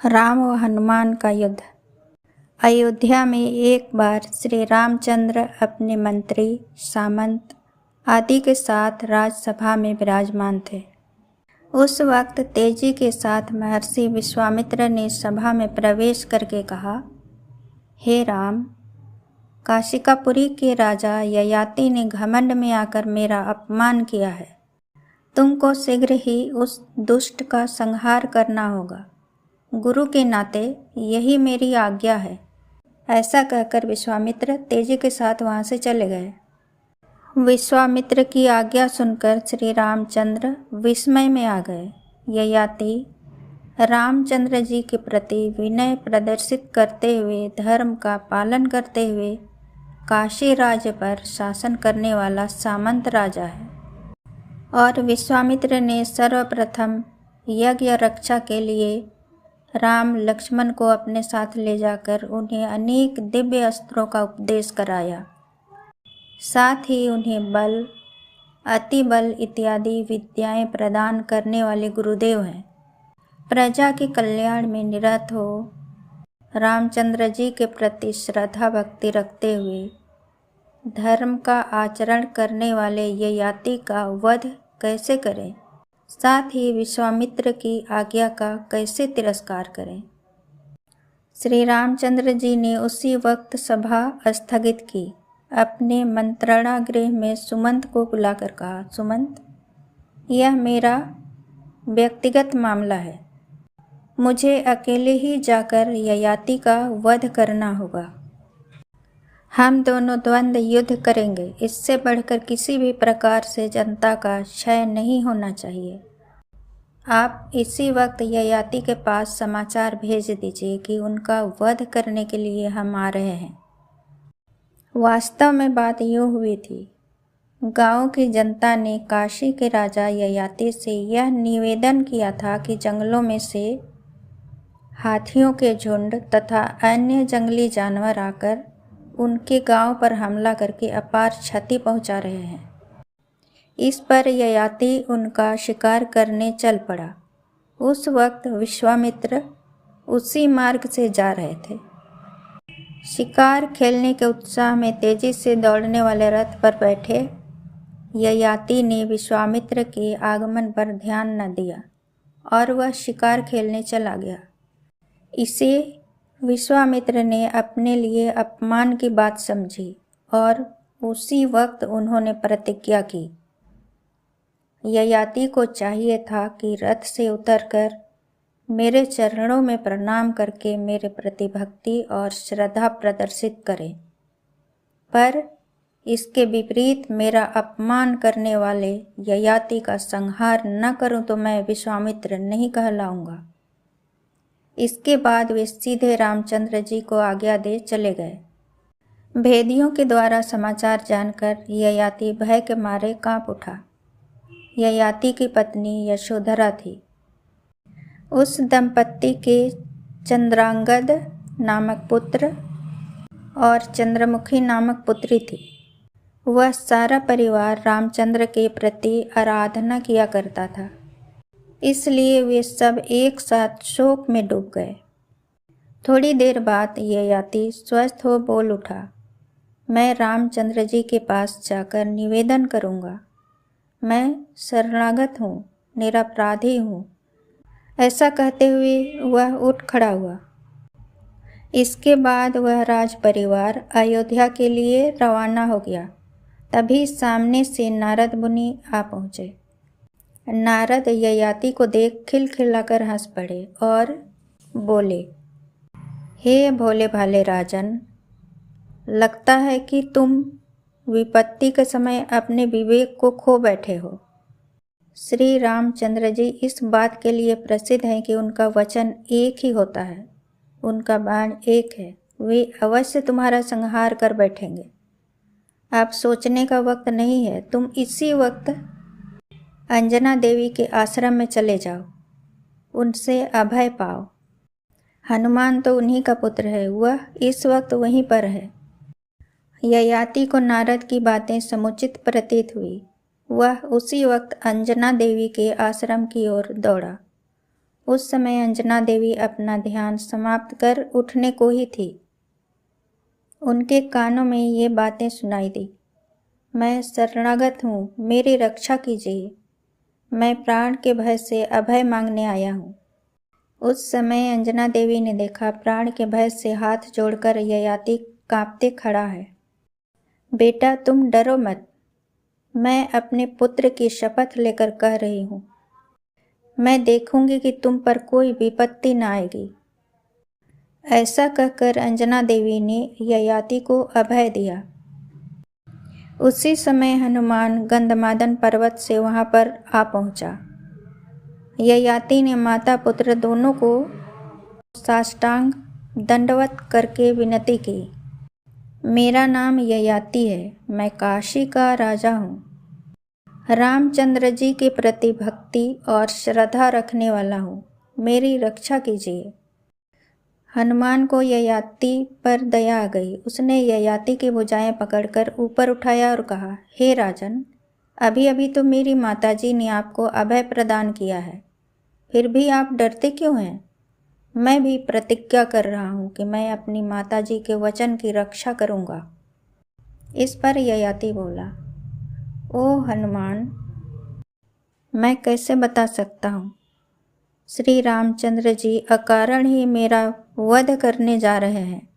राम व हनुमान का युद्ध। अयोध्या में एक बार श्री रामचंद्र अपने मंत्री, सामंत आदि के साथ राजसभा में विराजमान थे। उस वक्त तेजी के साथ महर्षि विश्वामित्र ने सभा में प्रवेश करके कहा, हे राम, काशिकापुरी के राजा ययाति ने घमंड में आकर मेरा अपमान किया है। तुमको शीघ्र ही उस दुष्ट का संहार करना होगा। गुरु के नाते यही मेरी आज्ञा है। ऐसा कहकर विश्वामित्र तेजी के साथ वहाँ से चले गए। विश्वामित्र की आज्ञा सुनकर श्री रामचंद्र विस्मय में आ गए। ययाति रामचंद्र जी के प्रति विनय प्रदर्शित करते हुए, धर्म का पालन करते हुए काशी राज्य पर शासन करने वाला सामंत राजा है। और विश्वामित्र ने सर्वप्रथम यज्ञ रक्षा के लिए राम लक्ष्मण को अपने साथ ले जाकर उन्हें अनेक दिव्य अस्त्रों का उपदेश कराया। साथ ही उन्हें बल, अति बल इत्यादि विद्याएं प्रदान करने वाले गुरुदेव हैं। प्रजा के कल्याण में निरत हो रामचंद्र जी के प्रति श्रद्धा भक्ति रखते हुए धर्म का आचरण करने वाले ययाति का वध कैसे करें, साथ ही विश्वामित्र की आज्ञा का कैसे तिरस्कार करें। श्री रामचंद्र जी ने उसी वक्त सभा स्थगित की। अपने मंत्रणा गृह में सुमंत को बुलाकर कहा, सुमंत, यह मेरा व्यक्तिगत मामला है। मुझे अकेले ही जाकर ययाति का वध करना होगा। हम दोनों द्वंद्व युद्ध करेंगे। इससे बढ़कर किसी भी प्रकार से जनता का क्षय नहीं होना चाहिए। आप इसी वक्त ययाति के पास समाचार भेज दीजिए कि उनका वध करने के लिए हम आ रहे हैं। वास्तव में बात यूँ हुई थी। गांव की जनता ने काशी के राजा ययाति से यह निवेदन किया था कि जंगलों में से हाथियों के झुंड तथा अन्य जंगली जानवर आकर उनके गांव पर हमला करके अपार क्षति पहुंचा रहे हैं। इस पर ययाति उनका शिकार करने चल पड़ा। उस वक्त विश्वामित्र उसी मार्ग से जा रहे थे। शिकार खेलने के उत्साह में तेजी से दौड़ने वाले रथ पर बैठे ययाति ने विश्वामित्र के आगमन पर ध्यान न दिया और वह शिकार खेलने चला गया। इसे विश्वामित्र ने अपने लिए अपमान की बात समझी और उसी वक्त उन्होंने प्रतिज्ञा की। ययाति को चाहिए था कि रथ से उतरकर मेरे चरणों में प्रणाम करके मेरे प्रति भक्ति और श्रद्धा प्रदर्शित करे, पर इसके विपरीत मेरा अपमान करने वाले ययाति का संहार न करूं तो मैं विश्वामित्र नहीं कहलाऊंगा। इसके बाद वे सीधे रामचंद्र जी को आज्ञा दे चले गए। भेदियों के द्वारा समाचार जानकर ययाति भय के मारे कांप उठा। ययाति की पत्नी यशोधरा थी। उस दंपत्ति के चंद्रांगद नामक पुत्र और चंद्रमुखी नामक पुत्री थी। वह सारा परिवार रामचंद्र के प्रति आराधना किया करता था, इसलिए वे सब एक साथ शोक में डूब गए। थोड़ी देर बाद ययाति स्वस्थ हो बोल उठा, मैं रामचंद्र जी के पास जाकर निवेदन करूँगा। मैं शरणागत हूँ, निरपराधी हूँ। ऐसा कहते हुए वह उठ खड़ा हुआ। इसके बाद वह राज परिवार अयोध्या के लिए रवाना हो गया। तभी सामने से नारद मुनि आ पहुँचे। नारद ययाति को देख खिलखिलाकर हंस पड़े और बोले, हे भोले भाले राजन, लगता है कि तुम विपत्ति के समय अपने विवेक को खो बैठे हो। श्री रामचंद्र जी इस बात के लिए प्रसिद्ध हैं कि उनका वचन एक ही होता है, उनका बाण एक है। वे अवश्य तुम्हारा संहार कर बैठेंगे। अब सोचने का वक्त नहीं है। तुम इसी वक्त अंजना देवी के आश्रम में चले जाओ, उनसे अभय पाओ। हनुमान तो उन्हीं का पुत्र है, वह इस वक्त वहीं पर है। ययाति को नारद की बातें समुचित प्रतीत हुई। वह उसी वक्त अंजना देवी के आश्रम की ओर दौड़ा। उस समय अंजना देवी अपना ध्यान समाप्त कर उठने को ही थी। उनके कानों में ये बातें सुनाई दी। मैं शरणागत हूँ, मेरी रक्षा कीजिए। मैं प्राण के भय से अभय मांगने आया हूँ। उस समय अंजना देवी ने देखा प्राण के भय से हाथ जोड़कर ययाति कांपते खड़ा है। बेटा तुम डरो मत, मैं अपने पुत्र की शपथ लेकर कह रही हूँ, मैं देखूंगी कि तुम पर कोई विपत्ति न आएगी। ऐसा कहकर अंजना देवी ने ययाति को अभय दिया। उसी समय हनुमान गंधमादन पर्वत से वहां पर आ पहुंचा। ययाति ने माता पुत्र दोनों को साष्टांग दंडवत करके विनती की। मेरा नाम ययाति है, मैं काशी का राजा हूँ। रामचंद्र जी के प्रति भक्ति और श्रद्धा रखने वाला हूँ, मेरी रक्षा कीजिए। हनुमान को ययाति पर दया आ गई। उसने ययाति की भुजाएं पकड़कर ऊपर उठाया और कहा, हे राजन, अभी अभी तो मेरी माताजी ने आपको अभय प्रदान किया है, फिर भी आप डरते क्यों हैं? मैं भी प्रतिज्ञा कर रहा हूँ कि मैं अपनी माताजी के वचन की रक्षा करूँगा। इस पर ययाति बोला, ओ हनुमान, मैं कैसे बता सकता हूँ? श्री रामचंद्र जी अकारण ही मेरा वध करने जा रहे हैं।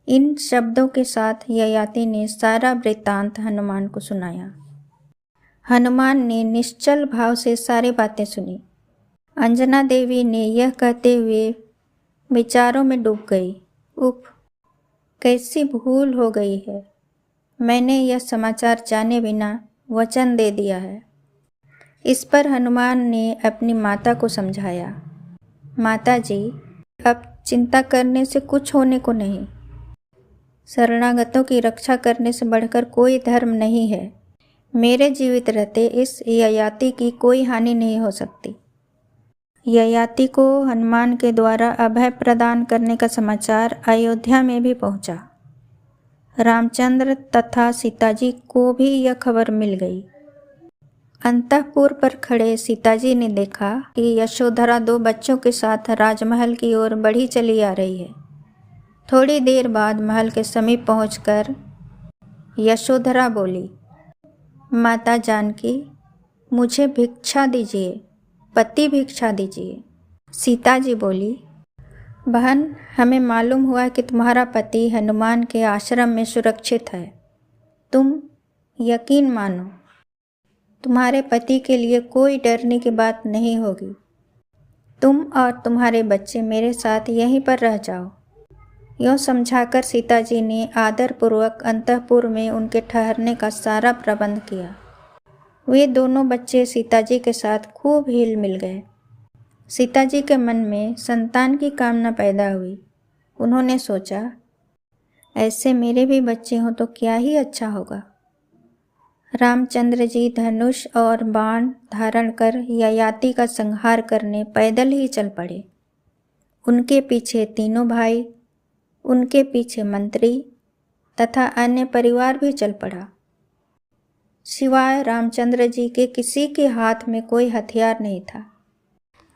इन शब्दों के साथ ययाति ने सारा वृत्तांत हनुमान को सुनाया। हनुमान ने निश्चल भाव से सारी बातें सुनी। अंजना देवी ने यह कहते हुए विचारों में डूब गई, उफ, कैसी भूल हो गई है। मैंने यह समाचार जाने बिना वचन दे दिया है। इस पर हनुमान ने अपनी माता को समझाया, माता जी, अब चिंता करने से कुछ होने को नहीं। शरणागतों की रक्षा करने से बढ़कर कोई धर्म नहीं है। मेरे जीवित रहते इस ययाति की कोई हानि नहीं हो सकती। ययाति को हनुमान के द्वारा अभय प्रदान करने का समाचार अयोध्या में भी पहुंचा। रामचंद्र तथा सीताजी को भी यह खबर मिल गई। अंतःपुर पर खड़े सीताजी ने देखा कि यशोधरा 2 बच्चों के साथ राजमहल की ओर बढ़ी चली आ रही है। थोड़ी देर बाद महल के समीप पहुंचकर यशोधरा बोली, माता जानकी, मुझे भिक्षा दीजिए, पति भिक्षा दीजिए। सीताजी बोली, बहन, हमें मालूम हुआ कि तुम्हारा पति हनुमान के आश्रम में सुरक्षित है। तुम यकीन मानो, तुम्हारे पति के लिए कोई डरने की बात नहीं होगी। तुम और तुम्हारे बच्चे मेरे साथ यहीं पर रह जाओ। यूँ समझाकर सीताजी ने आदरपूर्वक अंतःपुर में उनके ठहरने का सारा प्रबंध किया। वे दोनों बच्चे सीताजी के साथ खूब हिल मिल गए। सीताजी के मन में संतान की कामना पैदा हुई। उन्होंने सोचा, ऐसे मेरे भी बच्चे हों तो क्या ही अच्छा होगा। रामचंद्र जी धनुष और बाण धारण कर ययाति का संहार करने पैदल ही चल पड़े। उनके पीछे तीनों भाई, उनके पीछे मंत्री तथा अन्य परिवार भी चल पड़ा। सिवाय रामचंद्र जी के किसी के हाथ में कोई हथियार नहीं था।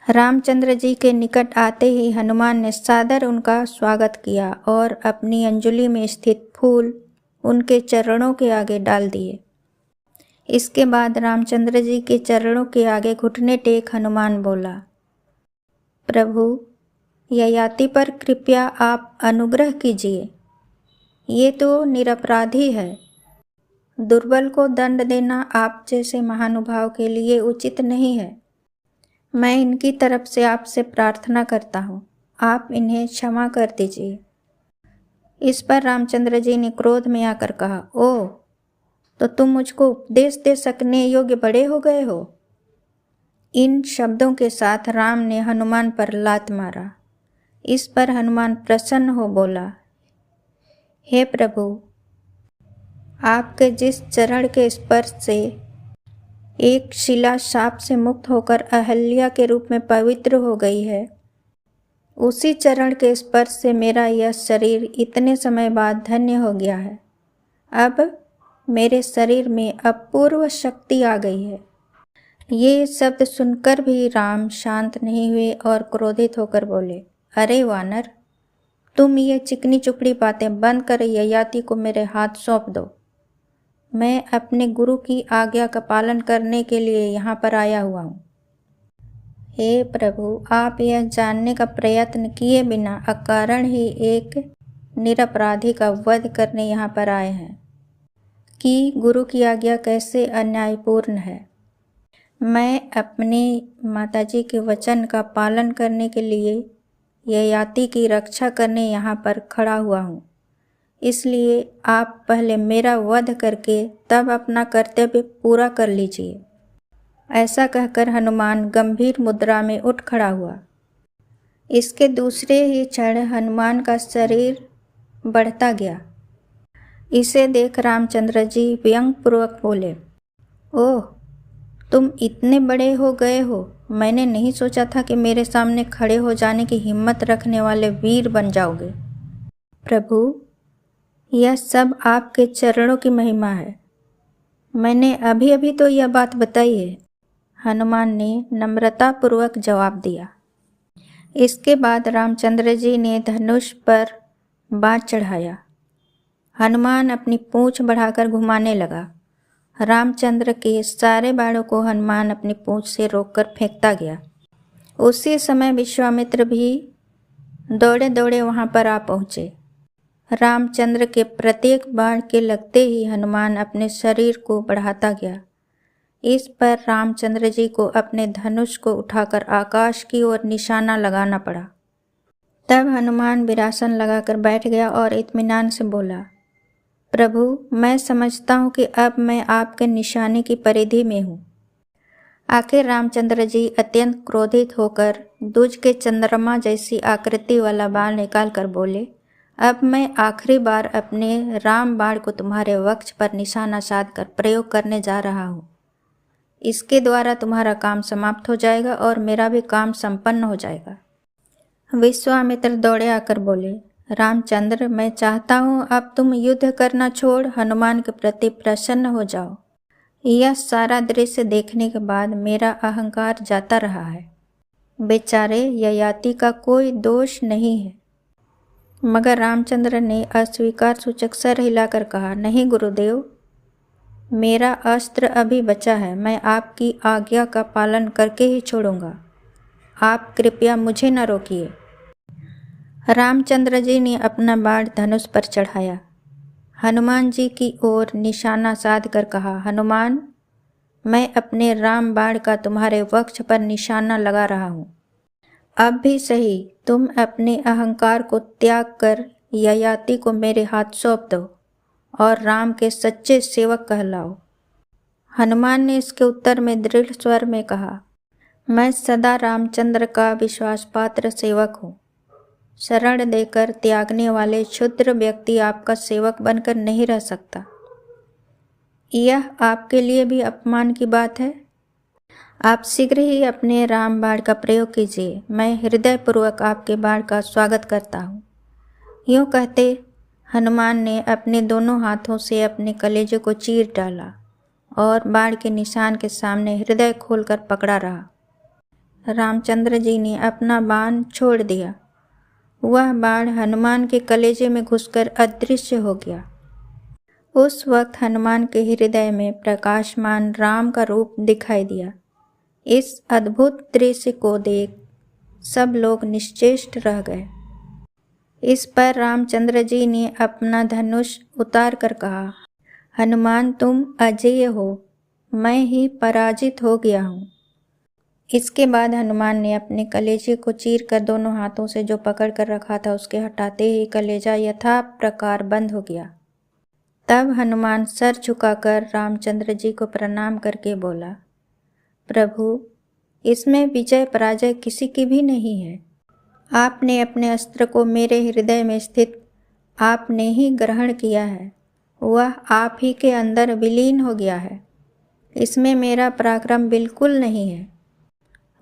रामचंद्र जी के निकट आते ही हनुमान ने सादर उनका स्वागत किया और अपनी अंजलि में स्थित फूल उनके चरणों के आगे डाल दिए। इसके बाद रामचंद्र जी के चरणों के आगे घुटने टेक हनुमान बोला, प्रभु, ययाति पर कृपया आप अनुग्रह कीजिए। ये तो निरपराधी है। दुर्बल को दंड देना आप जैसे महानुभाव के लिए उचित नहीं है। मैं इनकी तरफ से आपसे प्रार्थना करता हूँ, आप इन्हें क्षमा कर दीजिए। इस पर रामचंद्र जी ने क्रोध में आकर कहा, ओह, तो तुम मुझको उपदेश दे सकने योग्य बड़े हो गए हो। इन शब्दों के साथ राम ने हनुमान पर लात मारा। इस पर हनुमान प्रसन्न हो बोला, हे प्रभु, आपके जिस चरण के स्पर्श से एक शिला शाप से मुक्त होकर अहल्या के रूप में पवित्र हो गई है, उसी चरण के स्पर्श से मेरा यह शरीर इतने समय बाद धन्य हो गया है। अब मेरे शरीर में अपूर्व शक्ति आ गई है। ये शब्द सुनकर भी राम शांत नहीं हुए और क्रोधित होकर बोले, अरे वानर, तुम ये चिकनी चुपड़ी बातें बंद कर ययाति को मेरे हाथ सौंप दो। मैं अपने गुरु की आज्ञा का पालन करने के लिए यहाँ पर आया हुआ हूँ। हे प्रभु, आप यह जानने का प्रयत्न किए बिना अकारण ही एक निरपराधी का वध करने यहाँ पर आए हैं कि गुरु की आज्ञा कैसे अन्यायपूर्ण है। मैं अपने माताजी के वचन का पालन करने के लिए ययाति की रक्षा करने यहाँ पर खड़ा हुआ हूँ, इसलिए आप पहले मेरा वध करके तब अपना कर्तव्य पूरा कर लीजिए। ऐसा कहकर हनुमान गंभीर मुद्रा में उठ खड़ा हुआ। इसके दूसरे ही क्षण हनुमान का शरीर बढ़ता गया। इसे देख रामचंद्र जी व्यंग्यपूर्वक बोले, ओह, तुम इतने बड़े हो गए हो। मैंने नहीं सोचा था कि मेरे सामने खड़े हो जाने की हिम्मत रखने वाले वीर बन जाओगे। प्रभु, यह सब आपके चरणों की महिमा है। मैंने अभी अभी तो यह बात बताई है, हनुमान ने नम्रतापूर्वक जवाब दिया। इसके बाद रामचंद्र जी ने धनुष पर बाण चढ़ाया। हनुमान अपनी पूंछ बढ़ाकर घुमाने लगा। रामचंद्र के सारे बाणों को हनुमान अपनी पूंछ से रोककर फेंकता गया। उसी समय विश्वामित्र भी दौड़े दौड़े वहां पर आ पहुँचे। रामचंद्र के प्रत्येक बाण के लगते ही हनुमान अपने शरीर को बढ़ाता गया। इस पर रामचंद्र जी को अपने धनुष को उठाकर आकाश की ओर निशाना लगाना पड़ा। तब हनुमान विरासन लगाकर बैठ गया और इत्मीनान से बोला, प्रभु, मैं समझता हूँ कि अब मैं आपके निशाने की परिधि में हूँ। आखिर रामचंद्र जी अत्यंत क्रोधित होकर दूज के चंद्रमा जैसी आकृति वाला बाण निकाल कर बोले, अब मैं आखिरी बार अपने राम बाण को तुम्हारे वक्ष पर निशाना साध कर प्रयोग करने जा रहा हूँ। इसके द्वारा तुम्हारा काम समाप्त हो जाएगा और मेरा भी काम संपन्न हो जाएगा। विश्वामित्र दौड़े आकर बोले, रामचंद्र, मैं चाहता हूँ अब तुम युद्ध करना छोड़ हनुमान के प्रति प्रसन्न हो जाओ। यह सारा दृश्य देखने के बाद मेरा अहंकार जाता रहा है। बेचारे ययाति का कोई दोष नहीं है। मगर रामचंद्र ने अस्वीकार सूचक सर हिलाकर कहा, नहीं गुरुदेव, मेरा अस्त्र अभी बचा है। मैं आपकी आज्ञा का पालन करके ही छोड़ूंगा। आप कृपया मुझे न रोकिए। रामचंद्र जी ने अपना बाण धनुष पर चढ़ाया। हनुमान जी की ओर निशाना साध कर कहा, हनुमान, मैं अपने राम बाण का तुम्हारे वक्ष पर निशाना लगा रहा हूँ। अब भी सही, तुम अपने अहंकार को त्याग कर ययाति को मेरे हाथ सौंप दो और राम के सच्चे सेवक कहलाओ। हनुमान ने इसके उत्तर में दृढ़ स्वर में कहा, मैं सदा रामचंद्र का विश्वास पात्र सेवक हूँ। शरण देकर त्यागने वाले क्षुद्र व्यक्ति आपका सेवक बनकर नहीं रह सकता। यह आपके लिए भी अपमान की बात है। आप शीघ्र ही अपने राम बाण का प्रयोग कीजिए। मैं हृदयपूर्वक आपके बाण का स्वागत करता हूँ। यूँ कहते हनुमान ने अपने दोनों हाथों से अपने कलेजे को चीर डाला और बाण के निशान के सामने हृदय खोलकर पकड़ा रहा। रामचंद्र जी ने अपना बाण छोड़ दिया। वह बाण हनुमान के कलेजे में घुसकर अदृश्य हो गया। उस वक्त हनुमान के हृदय में प्रकाशमान राम का रूप दिखाई दिया। इस अद्भुत दृश्य को देख सब लोग निश्चेष्ट रह गए। इस पर रामचंद्र जी ने अपना धनुष उतार कर कहा, हनुमान, तुम अजेय हो, मैं ही पराजित हो गया हूँ। इसके बाद हनुमान ने अपने कलेजे को चीर कर दोनों हाथों से जो पकड़ कर रखा था उसके हटाते ही कलेजा यथा प्रकार बंद हो गया। तब हनुमान सर झुकाकर रामचंद्र जी को प्रणाम करके बोला, प्रभु, इसमें विजय पराजय किसी की भी नहीं है। आपने अपने अस्त्र को मेरे हृदय में स्थित आपने ही ग्रहण किया है। वह आप ही के अंदर विलीन हो गया है। इसमें मेरा पराक्रम बिल्कुल नहीं है।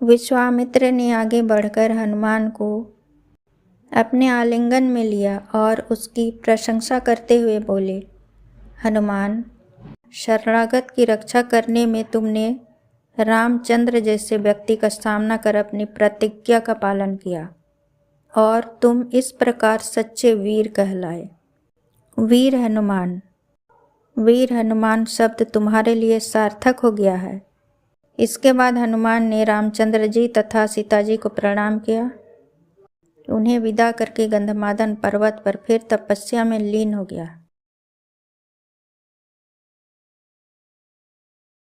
विश्वामित्र ने आगे बढ़कर हनुमान को अपने आलिंगन में लिया और उसकी प्रशंसा करते हुए बोले, हनुमान, शरणागत की रक्षा करने में तुमने रामचंद्र जैसे व्यक्ति का सामना कर अपनी प्रतिज्ञा का पालन किया और तुम इस प्रकार सच्चे वीर कहलाए। वीर हनुमान शब्द तुम्हारे लिए सार्थक हो गया है। इसके बाद हनुमान ने रामचंद्र जी तथा सीता जी को प्रणाम किया। उन्हें विदा करके गंधमादन पर्वत पर फिर तपस्या में लीन हो गया।